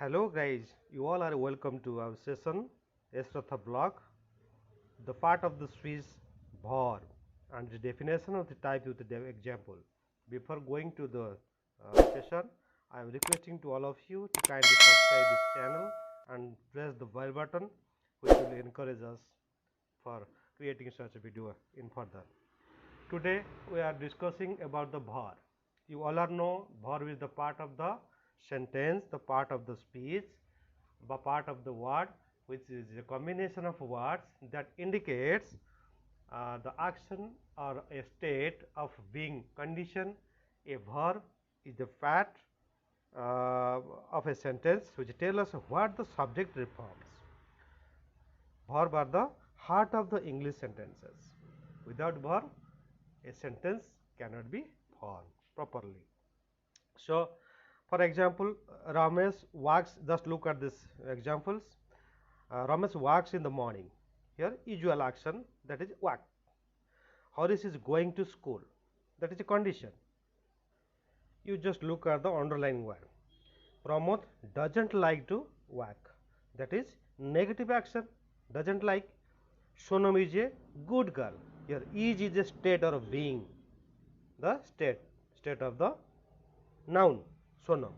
Hello guys, you all are welcome to our session Esratha block, the part of the Swiss verb and the definition of the type with the example. Before going to the session, I am requesting to all of you to kindly subscribe this channel and press the bell button, which will encourage us for creating such a video in further. Today we are discussing about the verb. You all are know verb is the part of the sentence, the part of the speech, the part of the word, which is a combination of words that indicates the action or a state of being condition. A verb is the fact of a sentence which tells us what the subject reforms. Verb are the heart of the English sentences. Without verb, a sentence cannot be formed properly. So, for example, Ramesh walks, just look at these examples. Ramesh walks in the morning. Here, usual action, that is walk. Horace is going to school, that is a condition. You just look at the underlying word. Pramod doesn't like to walk, that is negative action, doesn't like. Sonam is a good girl. Here, is a state or being, the state of the noun, Sonam.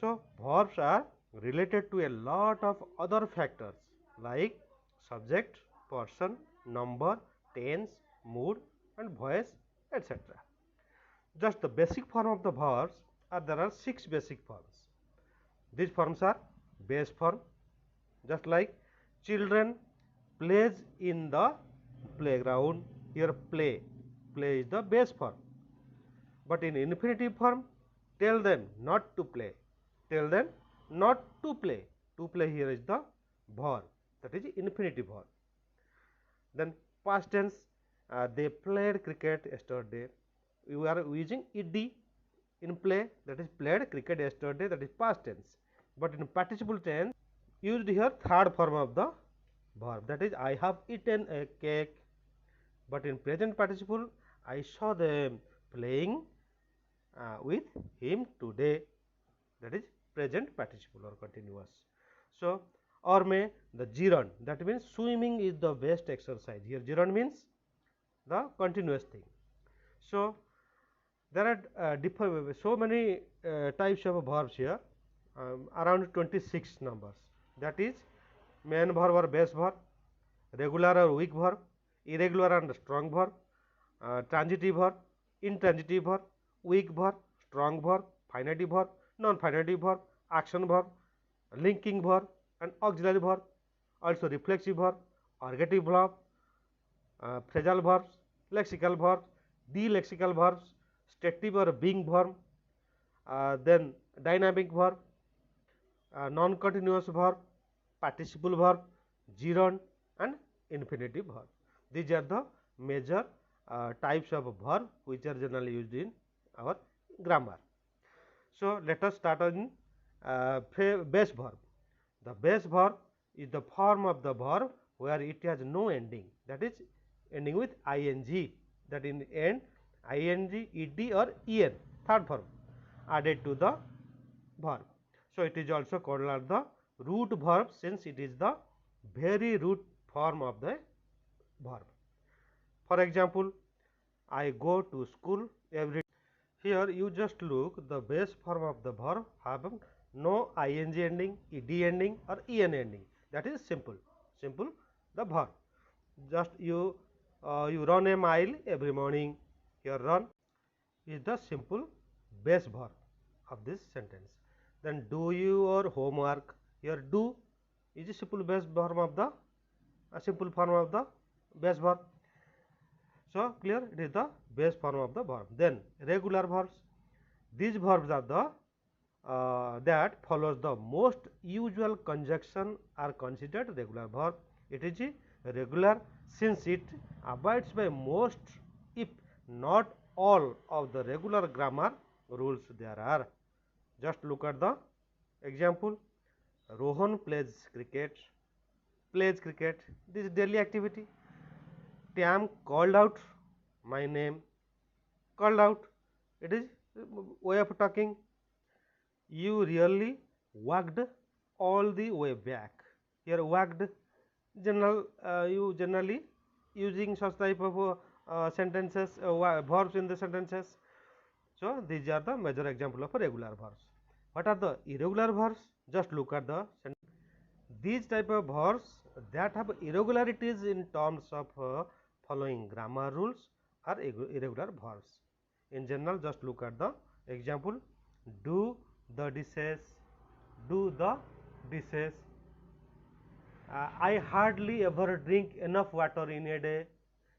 So, verbs are related to a lot of other factors like subject, person, number, tense, mood and voice, etc. Just the basic form of the verbs are, there are 6 basic forms. These forms are base form, just like children plays in the playground. Here play is the base form. But in infinitive form, tell them not to play. Tell them not to play. To play here is the verb, that is infinitive verb. Then past tense, they played cricket yesterday. We are using ed in play, that is played cricket yesterday, that is past tense. But in participle tense, used here third form of the verb, that is I have eaten a cake. But in present participle, I saw them playing with him today, that is present participle or continuous. So, or may the gerund, that means swimming is the best exercise. Here gerund means the continuous thing. So, there are so many types of verbs here, around 26 numbers, that is main verb or base verb, regular or weak verb, irregular and strong verb, transitive verb, intransitive verb, weak verb, strong verb, finite verb, non-finite verb, action verb, linking verb and auxiliary verb, also reflexive verb, ergative verb, phrasal verbs, lexical verbs, de-lexical verbs, stative or being verb, then dynamic verb, non-continuous verb, participle verb, gerund and infinitive verb. These are the major types of verb which are generally used in our grammar. So, let us start on base verb. The base verb is the form of the verb where it has no ending, that is ending with ing, that in end ing, ed or en, third form added to the verb. So, it is also called as the root verb, since it is the very root form of the verb. For example, I go to school every day. Here you just look, the base form of the verb have no ing ending, ed ending or en ending, that is simple the verb. Just you run a mile every morning. Here run is the simple base verb of this sentence. Then do your homework. Here do is a simple base form of the base verb. So, clear, it is the base form of the verb. Then regular verbs. These verbs are the that follows the most usual conjunction are considered regular verb. It is regular since it abides by most, if not all, of the regular grammar rules there are. Just look at the example. Rohan plays cricket. This is daily activity. Tam called out my name. Called out, it is way of talking. You really walked all the way back. Here walked general you generally using such type of sentences verbs in the sentences. So, these are the major example of regular verbs. What are the irregular verbs? Just look at the sentence. These type of verbs that have irregularities in terms of following grammar rules are irregular verbs. In general, just look at the example: do the dishes, do the dishes. I hardly ever drink enough water in a day.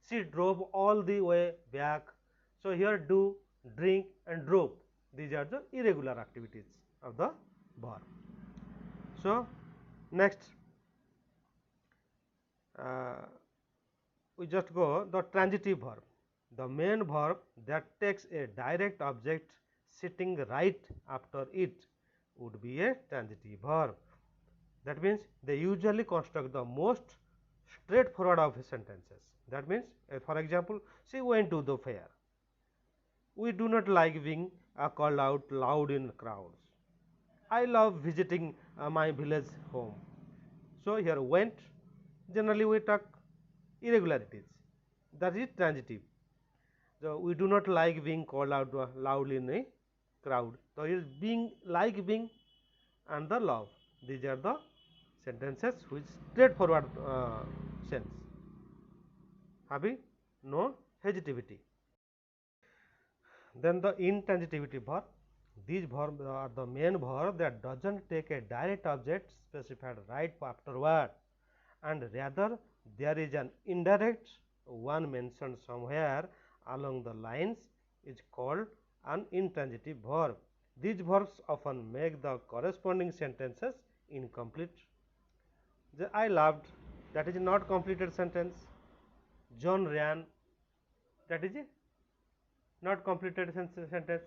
She drove all the way back. So, here do, drink and drove, these are the irregular activities of the verb. So, next uh, we just go the transitive verb. The main verb that takes a direct object sitting right after it would be a transitive verb. That means they usually construct the most straightforward of sentences. That means, for example, she went to the fair. We do not like being called out loud in crowds. I love visiting my village home. So, here went, generally we talk irregularities, that is transitive. So, we do not like being called out loudly in a crowd. So, here being, like being and the love, these are the sentences which straightforward sense, having no hesitivity. Then the intransitivity verb. These verbs are the main verb that doesn't take a direct object specified right afterward, and rather there is an indirect one mentioned somewhere along the lines is called an intransitive verb. These verbs often make the corresponding sentences incomplete. I loved, that is not completed sentence. John ran, that is a not completed sentence.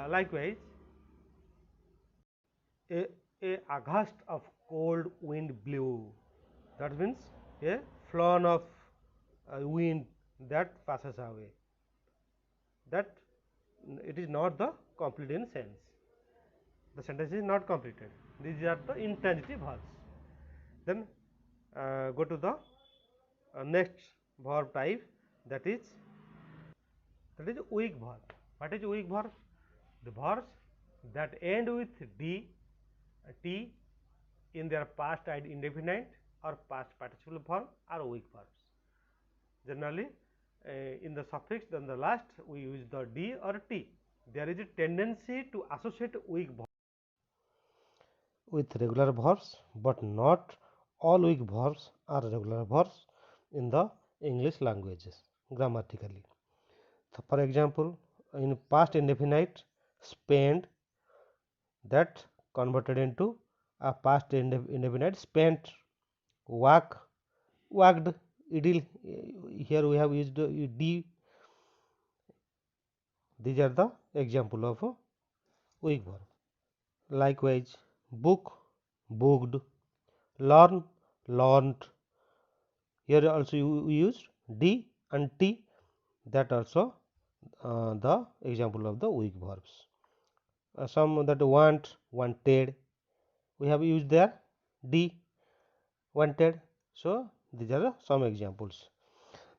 Likewise, a, a gust of cold wind blew, that means a flown of wind that passes away, that it is not the complete in sense, the sentence is not completed. These are the intransitive verbs. Then go to the next verb type, that is weak verb. What is weak verb? The verbs that end with d, t in their past indefinite or past participle form are weak verbs. Generally, in the suffix then the last we use the d or t. There is a tendency to associate weak verbs with regular verbs, but not all weak verbs are regular verbs in the English languages grammatically. So, for example, in past indefinite, spend, that converted into a past indefinite, spent, walk, walked, idle. Here we have used d. These are the example of weak verb. Likewise, book, booked, learn, learned. Here also we used d and t, that also the example of the weak verbs. Some that want, wanted, we have used there d, wanted. So, these are some examples.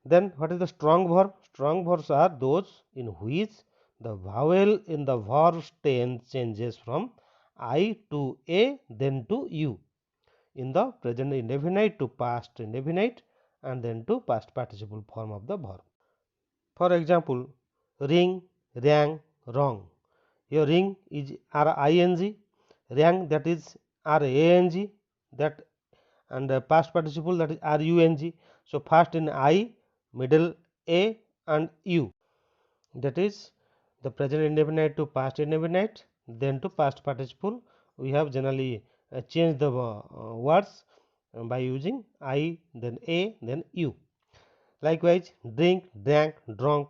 Then what is the strong verb? Strong verbs are those in which the vowel in the verb changes from I to a, then to u, in the present indefinite to past indefinite, and then to past participle form of the verb. For example, ring, rang, wrong. Here ring is ring, rang that is rang, that, and past participle that is rung. So, first in I, middle a and u, that is the present indefinite to past indefinite, then to past participle. We have generally changed the words by using I, then a, then u. Likewise, drink, drank, drunk.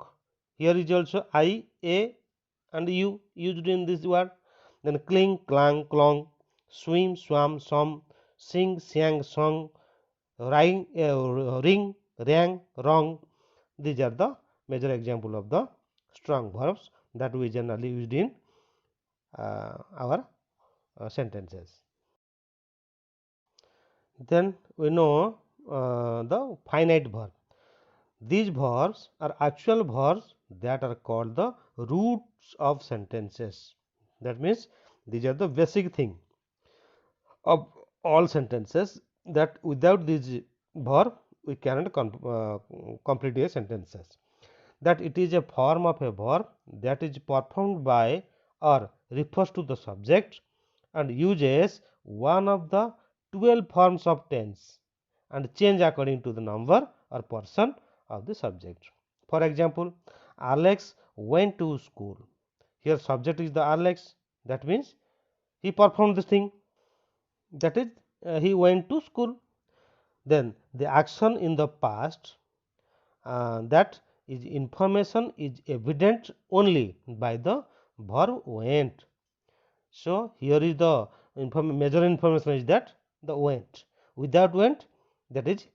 Here is also I, a and u used in this word. Then cling, clang, clong, swim, swam, swum, sing, sang, sung, ring, rang, wrong. These are the major example of the strong verbs that we generally used in our sentences. Then we know the finite verb. These verbs are actual verbs that are called the roots of sentences. That means these are the basic thing of all sentences, that without this verb we cannot complete a sentences. That it is a form of a verb that is performed by or refers to the subject and uses one of the 12 forms of tense and change according to the number or person of the subject. For example, Alex went to school. Here subject is the Alex, that means he performed this thing, that is he went to school. Then the action in the past, that is information is evident only by the verb went. So here is the major information is that the went. Without went, that is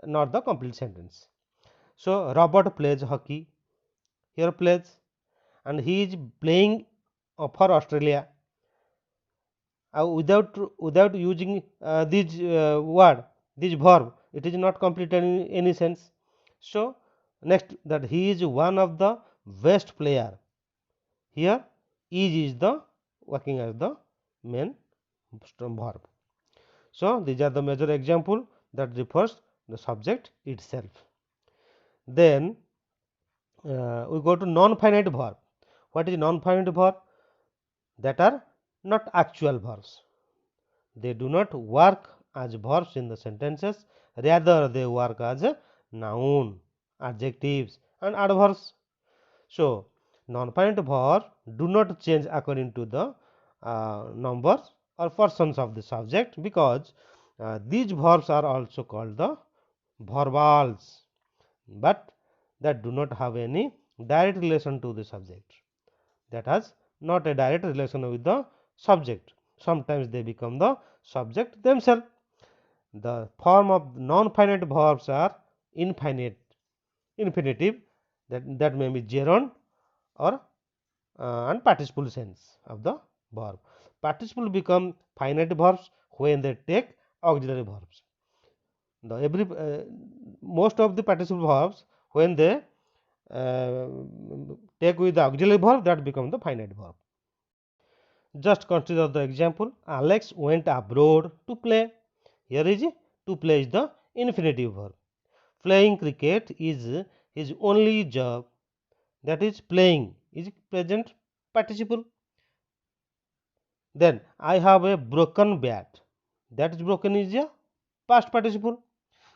not the complete sentence. So Robert plays hockey. Here plays, and he is playing for Australia. Without using this word, this verb, it is not complete in any sense. So next, that he is one of the best player. Here is the working as the main verb. So these are the major example that refers the subject itself. Then we go to non-finite verb. What is non-finite verb? That are not actual verbs. They do not work as verbs in the sentences, rather they work as a noun, adjectives and adverbs. So non-finite verbs do not change according to the numbers or persons of the subject, because these verbs are also called the verbals, but that do not have any direct relation to the subject, that has not a direct relation with the subject. Sometimes they become the subject themselves. The form of non-finite verbs are infinite, infinitive, that may be gerund or and participle sense of the verb. Participle become finite verbs when they take auxiliary verbs. The most of the participle verbs, when they take with the auxiliary verb, that become the finite verb. Just consider the example. Alex went abroad to play. Here is to play is the infinitive verb. Playing cricket is his only job. That is playing is present participle. Then I have a broken bat. That is broken is a past participle.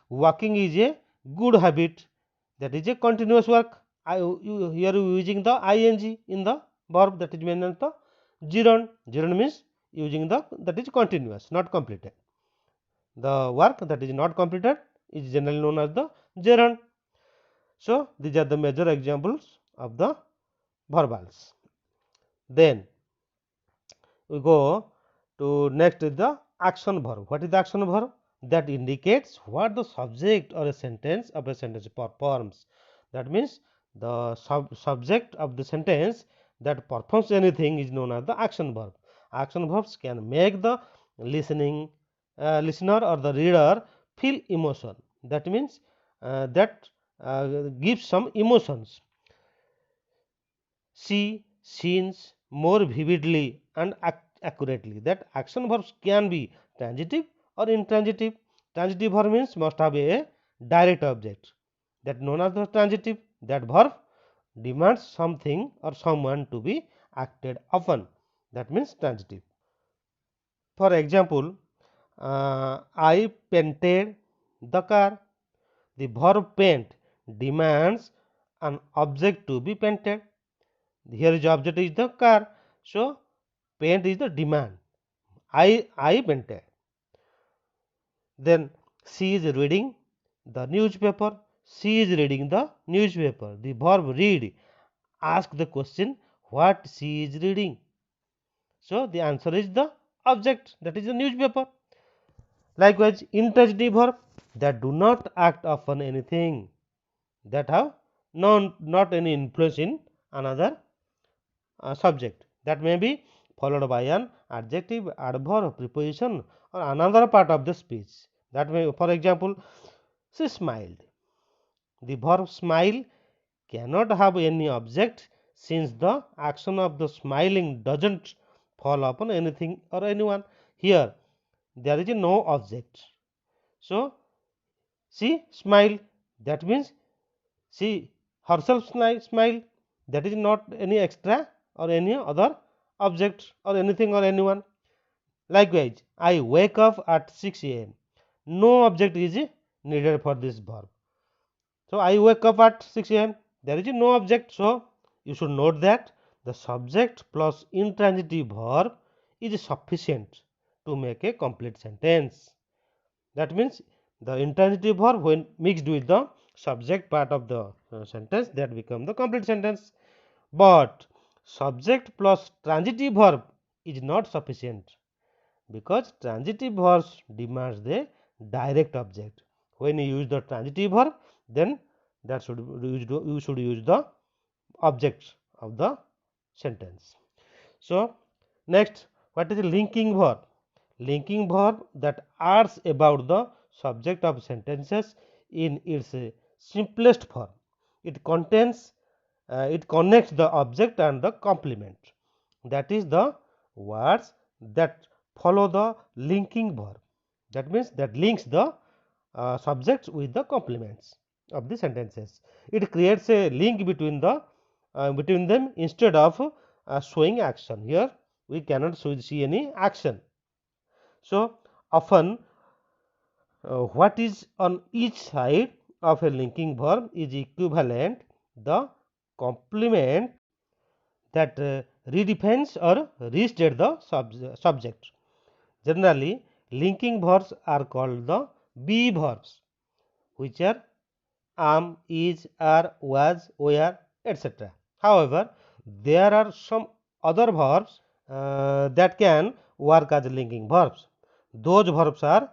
Walking is a good habit. That is a continuous work. Here using the ing in the verb, that is meant the gerund. Gerund means using the, that is continuous, not completed. The work that is not completed is generally known as the gerund. So these are the major examples of the verbals. Then we go to next is the action verb. What is the action verb? That indicates what the subject or a sentence of a sentence performs. That means the subject of the sentence that performs anything is known as the action verb. Action verbs can make the listener or the reader feel emotion. That means that gives some emotions. See scenes more vividly and accurately. That action verbs can be transitive or intransitive. Transitive verb means must have a direct object, that known as the transitive. That verb demands something or someone to be acted upon, that means transitive. For example, I painted the car. The verb paint demands an object to be painted. Here is object is the car, so paint is the demand. I painted. Then she is reading the newspaper. She is reading the newspaper. The verb read ask the question what she is reading. So the answer is the object, that is the newspaper. Likewise, intransitive verb that do not act upon anything, that have not any influence in another subject. That may be followed by an adjective, adverb, preposition or another part of the speech. That may, for example, she smiled. The verb smile cannot have any object since the action of the smiling doesn't fall upon anything or anyone. Here there is no object. So she smiled, that means she herself smiled, that is not any extra or any other object or anything or anyone. Likewise, I wake up at 6 a.m. No object is needed for this verb. So I wake up at 6 a.m. There is no object. So you should note that the subject plus intransitive verb is sufficient to make a complete sentence. That means the intransitive verb, when mixed with the subject part of the sentence, that become the complete sentence. But subject plus transitive verb is not sufficient, because transitive verbs demands the direct object. When you use the transitive verb, then that should you should use the object of the sentence. So next, what is a linking verb? Linking verb that adds about the subject of sentences in its simplest form. It contains it connects the object and the complement. That is the words that follow the linking verb. That means that links the subjects with the complements of the sentences. It creates a link between between them instead of showing action. Here we cannot see any action. So often what is on each side of a linking verb is equivalent the complement that redefines or restates the subject. Generally, linking verbs are called the be verbs, which are am, is, are, was, were, etc. However, there are some other verbs that can work as linking verbs. Those verbs are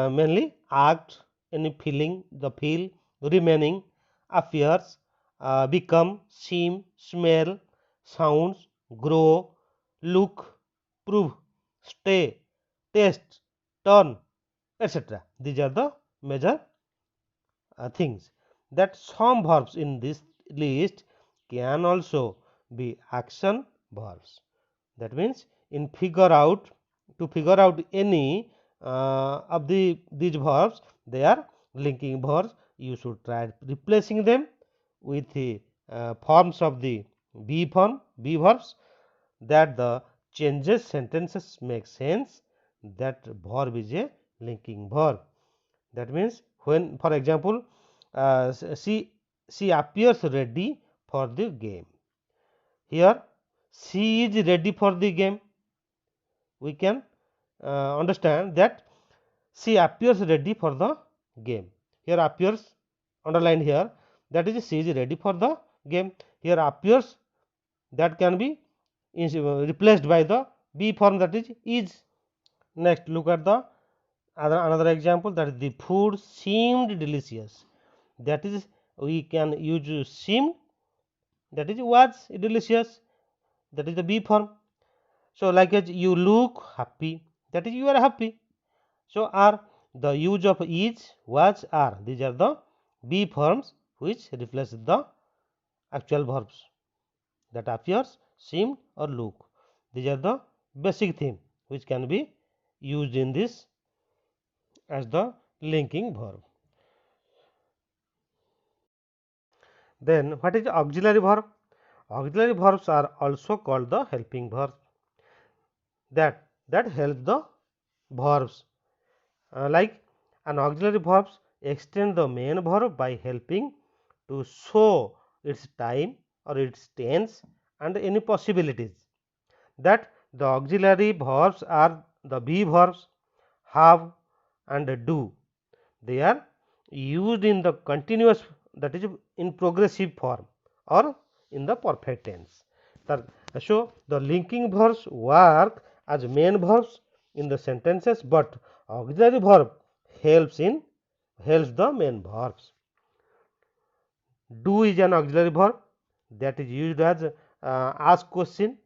mainly act, any feeling, the feel, remaining, appears, become, seem, smell, sounds, grow, look, prove, stay, taste, turn, etc. These are the major things. That some verbs in this list can also be action verbs. That means in figure out any of these verbs, they are linking verbs. You should try replacing them with the forms of the be verbs, that the changes sentences make sense. That verb is a linking verb. That means when, for example, she appears ready for the game. Here she is ready for the game. We can understand that she appears ready for the game. Here appears underlined here, that is she is ready for the game. Here appears, that can be replaced by the be form, that is. Next, look at the another example, that is the food seemed delicious. That is, we can use seemed, that is was delicious, that is the be form. So like as you look happy, that is you are happy. So are the use of is, was, are, these are the be forms which replace the actual verbs, that appears, seem or look. These are the basic theme which can be used in this as the linking verb. Then what is auxiliary verb? Auxiliary verbs are also called the helping verbs, that help the verbs. Like an auxiliary verbs extend the main verb by helping to show its time or its tense and any possibilities. That the auxiliary verbs are the be verbs have and do. They are used in the continuous, that is in progressive form or in the perfect tense. So the linking verbs work as main verbs in the sentences, but auxiliary verb helps the main verbs. Do is an auxiliary verb that is used as ask question,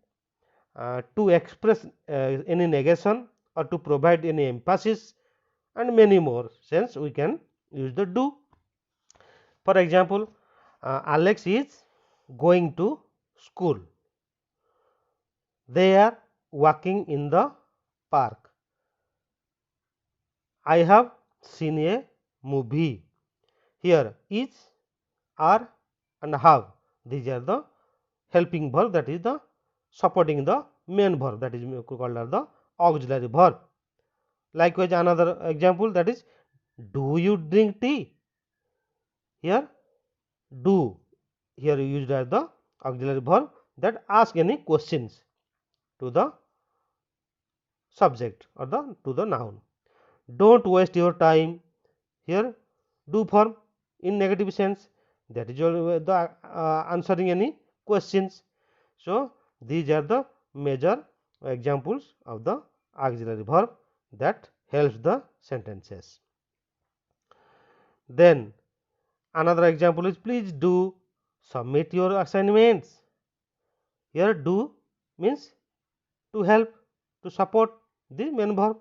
to express any negation or to provide any emphasis and many more sense we can use the do. For example, Alex is going to school. They are walking in the park. I have seen a movie. Here is, are and have, these are the helping verb, that is the supporting the main verb, that is called as the auxiliary verb. Likewise, another example, that is, do you drink tea? Here do, here used as the auxiliary verb that ask any questions to the subject or to the noun. Don't waste your time. Here do form in negative sense, that is the answering any questions. So these are the major examples of the auxiliary verb that helps the sentences. Then another example is, please do submit your assignments. Here do means to help, to support the main verb.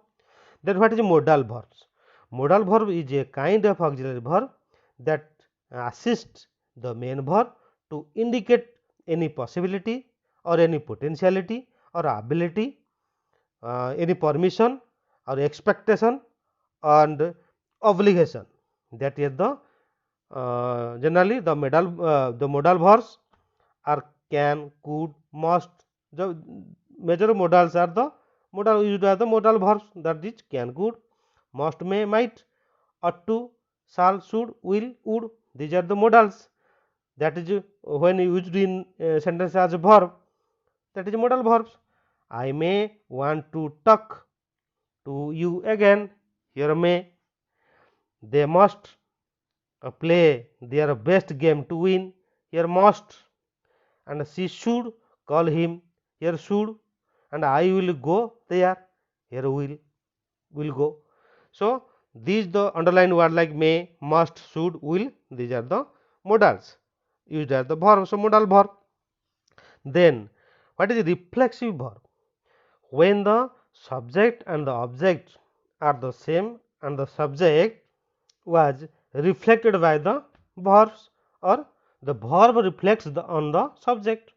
Then what is modal verbs? Modal verb is a kind of auxiliary verb that assists the main verb to indicate any possibility or any potentiality or ability, any permission or expectation and obligation. That is the generally the modal verbs are can, could, must. The major modals are the modal used as the modal verbs, that is can, could, must, may, might, ought to, shall, should, will, would. These are the modals, that is when used in sentence as a verb, that is modal verbs. I may want to talk to you again. Here may. They must play their best game to win. Here must. And she should call him. Here should. And I will go there. Here will go. So these the underlined word like may, must, should, will, these are the modals used as the verb. So modal verb. Then what is reflexive verb? When the subject and the object are the same and the subject was reflected by the verbs, or the verb reflects on the subject,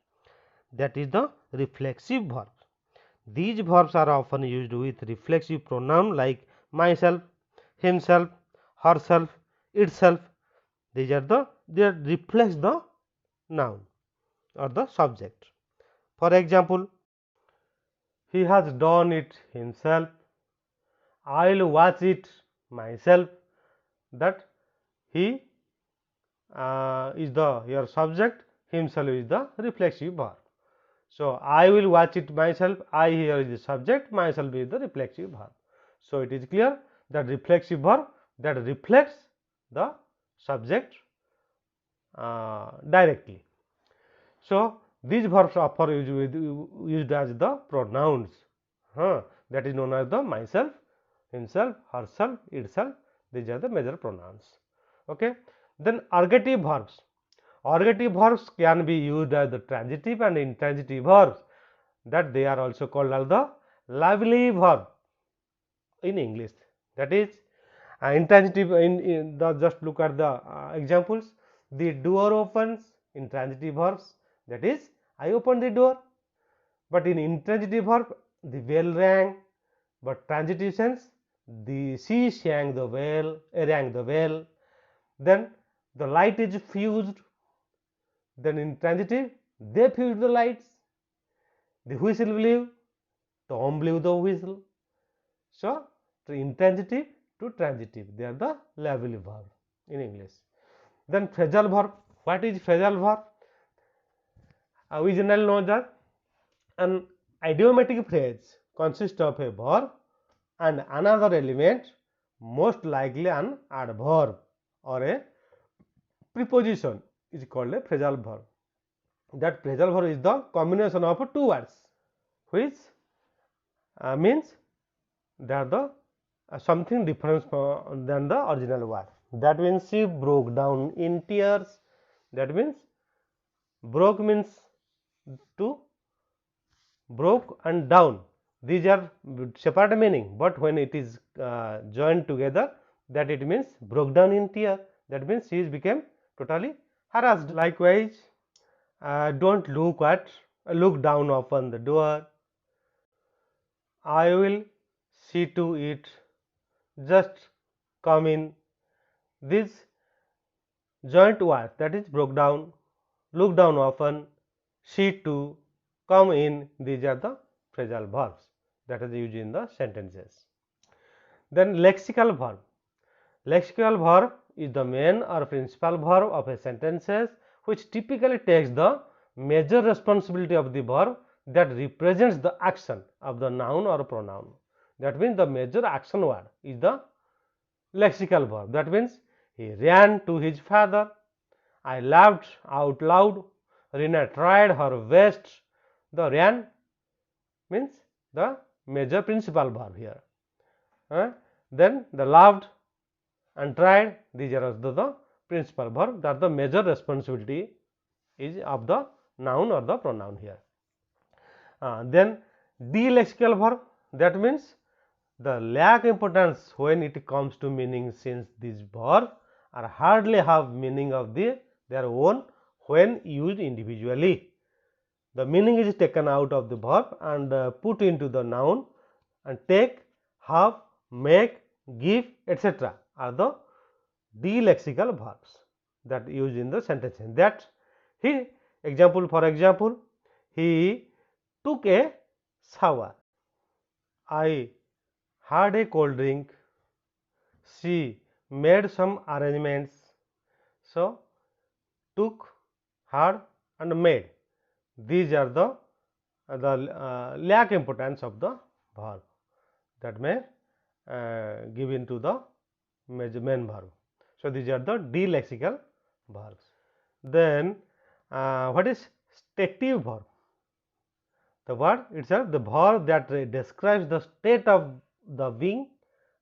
that is the reflexive verb. These verbs are often used with reflexive pronoun like myself, himself, herself, itself. These are they reflects the noun or the subject. For example, he has done it himself. I will watch it myself. That he is the your subject, himself is the reflexive verb. So I will watch it myself. I here is the subject, myself is the reflexive verb. So it is clear that reflexive verb that reflects the subject directly. So these verbs are used as the pronouns, that is known as the myself, himself, herself, itself. These are the major pronouns. Okay. Then ergative verbs. Ergative verbs can be used as the transitive and intransitive verbs, that they are also called as the lively verb in English. That is intransitive. In the just look at the examples. The door opens, intransitive verbs, that is I opened the door. But in intransitive verb, the bell rang. But transitive sense, the she sang the bell, rang the bell. Then the light is fused. Then in transitive, they fused the lights. The whistle blew, Tom blew the whistle. So intransitive to transitive, they are the lively verb in English. Then phrasal verb. What is phrasal verb? We generally know that an idiomatic phrase consists of a verb and another element, most likely an adverb or a preposition, is called a phrasal verb. That phrasal verb is the combination of two words, which means they are the something different than the original word. That means she broke down in tears. That means broke means to broke and down, these are separate meaning, but when it is joined together, that it means broke down in tear. That means she became totally harassed. Likewise, don't look down upon the door. I will see to it. Just come in. This joint was, that is broke down, look down often, see to, come in, these are the phrasal verbs that is used in the sentences. Then lexical verb. Lexical verb is the main or principal verb of a sentences which typically takes the major responsibility of the verb that represents the action of the noun or pronoun. That means the major action word is the lexical verb. That means he ran to his father, I laughed out loud, Rina tried her best. The ran means the major principal verb here. Then the laughed and tried, these are also the principal verb, that the major responsibility is of the noun or the pronoun here. Then lexical verb, that means the lack importance when it comes to meaning, since these verbs are hardly have meaning of their own when used individually. The meaning is taken out of the verb and put into the noun, and take, have, make, give, etc. are the lexical verbs that used in the sentence. That he, for example, he took a shower. I had a cold drink. She made some arrangements. So, took, had and made, these are the lack importance of the verb that may give into the main verb. So, these are the lexical verbs. Then what is stative verb? The word itself, the verb that describes the state of the being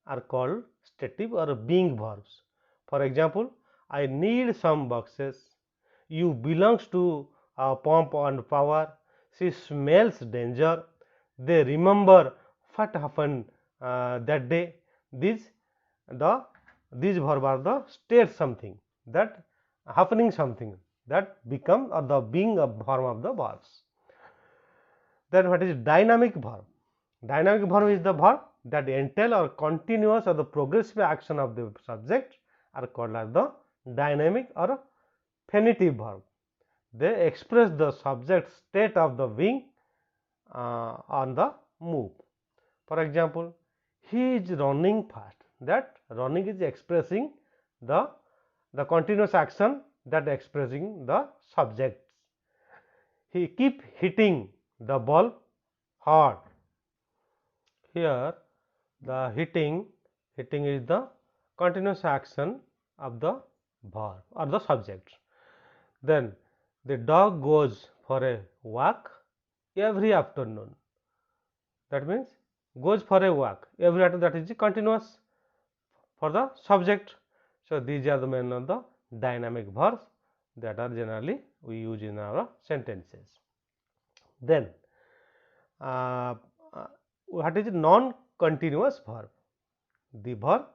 are called stative or being verbs. For example, I need some boxes. You belongs to pump and power. She smells danger. They remember what happened that day. These verb are the state something, that happening something, that become or the being a form of the verbs. Then what is dynamic verb? Dynamic verb is the verb that entail or continuous or the progressive action of the subject are called as the dynamic or finite verb. They express the subject state of the being on the move. For example, he is running fast. That running is expressing the continuous action that expressing the subjects. He keep hitting the ball hard. Here the hitting is the continuous action of the verb or the subject. Then the dog goes for a walk every afternoon. That means goes for a walk every afternoon, that is continuous for the subject. So, these are the main of the dynamic verbs that are generally we use in our sentences. Then what is non-continuous verb? The verb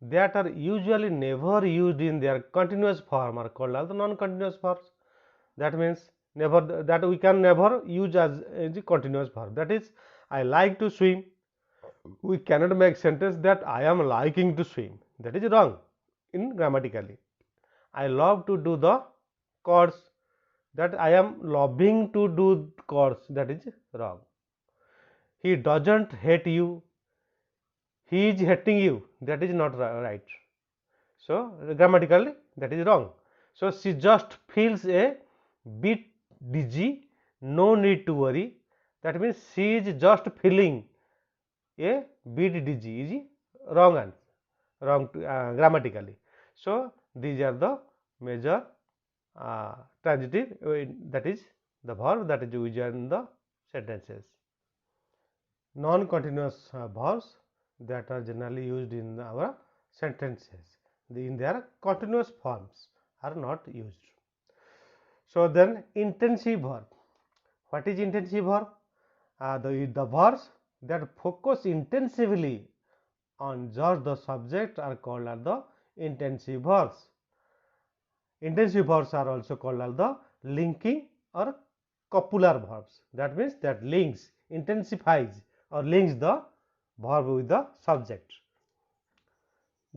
that are usually never used in their continuous form are called as the non-continuous verbs. That means never, that we can never use as a continuous verb. That is, I like to swim. We cannot make sentence that I am liking to swim. That is wrong in grammatically. I love to do the chords. That I am loving to do chords. That is wrong. He doesn't hate you. He is hating you. That is not right. So, grammatically that is wrong. So, she just feels a bit dizzy. No need to worry. That means she is just feeling a bit dizzy. Is wrong answer, wrong grammatically. So, these are the major transitive, that is the verb that is used in the sentences. Non-continuous verbs that are generally used in our sentences, in their continuous forms are not used. So, then intensive verb. What is intensive verb? the verbs that focus intensively on just the subject are called as the intensive verbs. Intensive verbs are also called as the linking or copular verbs. That means that links, intensifies or links the verb with the subject.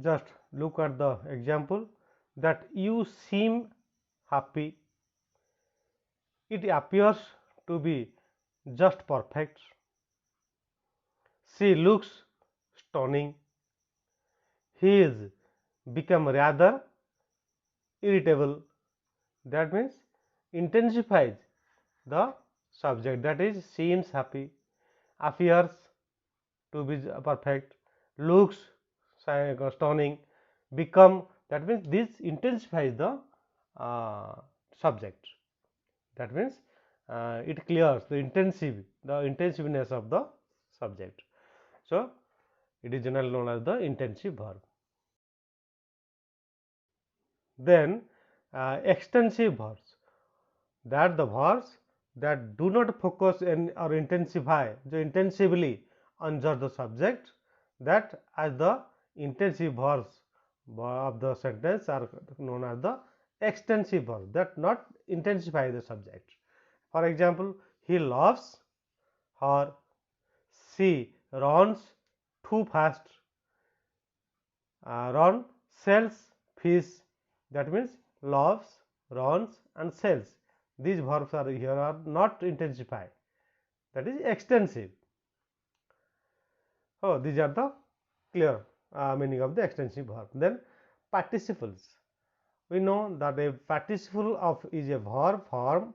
Just look at the example that you seem happy. It appears to be just perfect. She looks stunning. He is become rather irritable. That means intensifies the subject, that is seems happy, appears to be perfect, looks stunning, become, that means this intensifies the subject. That means it clears the intensiveness of the subject. So it is generally known as the intensive verb. Then extensive verbs, that the verbs that do not focus or intensify intensively on just the subject, that as the intensive verbs of the sentence are known as the extensive verbs that not intensify the subject. For example, he laughs, or she runs too fast, run, sells fish. That means loves, runs and sells. These verbs are here are not intensify, that is extensive. Oh, these are the clear meaning of the extensive verb. Then participles. We know that a participle of is a verb form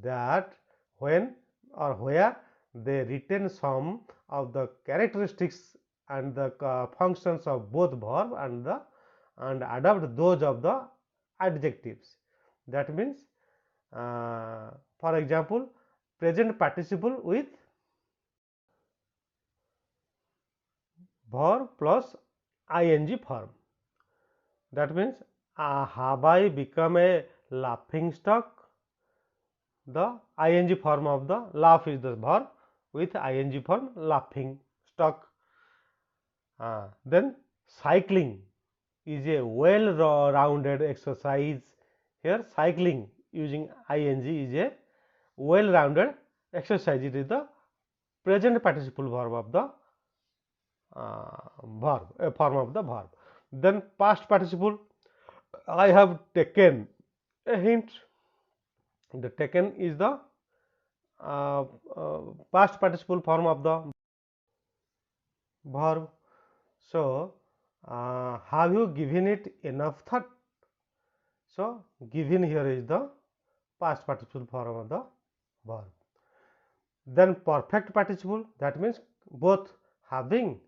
that when or where they retain some of the characteristics and the functions of both verb and adopt those of the adjectives. That means for example, present participle with verb plus ing form. That means have I become a laughing stock? The ing form of the laugh is the verb with ing form laughing stock. Then cycling is a well-rounded exercise. Here cycling using ing is a well-rounded exercise. It is the present participle verb of the form of the verb. Then past participle, I have taken a hint. The taken is the past participle form of the verb. So have you given it enough thought? So given here is the past participle form of the verb. Then perfect participle, that means both having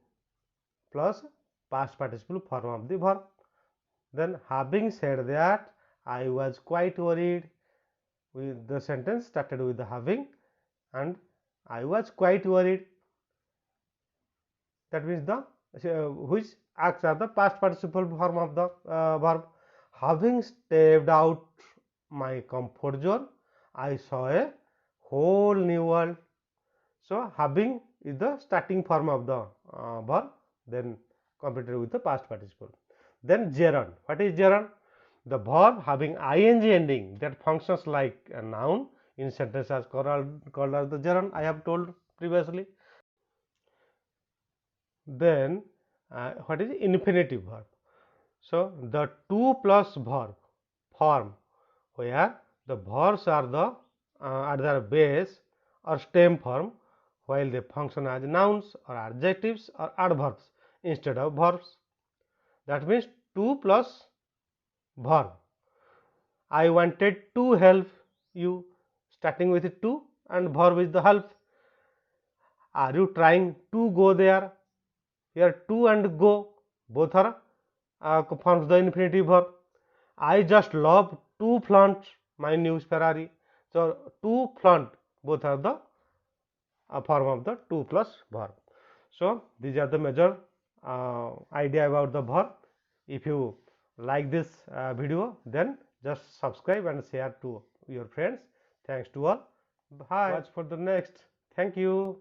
plus past participle form of the verb. Then having said that, I was quite worried. With the sentence started with the having and I was quite worried. That means the which acts as the past participle form of the verb. Having stepped out my comfort zone, I saw a whole new world. So having is the starting form of the verb, then completed with the past participle. Then gerund. What is gerund? The verb having ing ending that functions like a noun in sentence as called as the gerund, I have told previously. Then what is infinitive verb? So the to plus verb form where the verbs are the at their base or stem form, while they function as nouns or adjectives or adverbs instead of verbs. That means to plus verb. I wanted to help you, starting with to and verb is the help. Are you trying to go there? Here to and go both are forms the infinitive verb. I just love to flaunt my new Ferrari. So to flaunt both are the form of the to plus verb. So these are the major idea about the verb. If you like this video, then just subscribe and share to your friends. Thanks to all. Bye. Watch for the next. Thank you.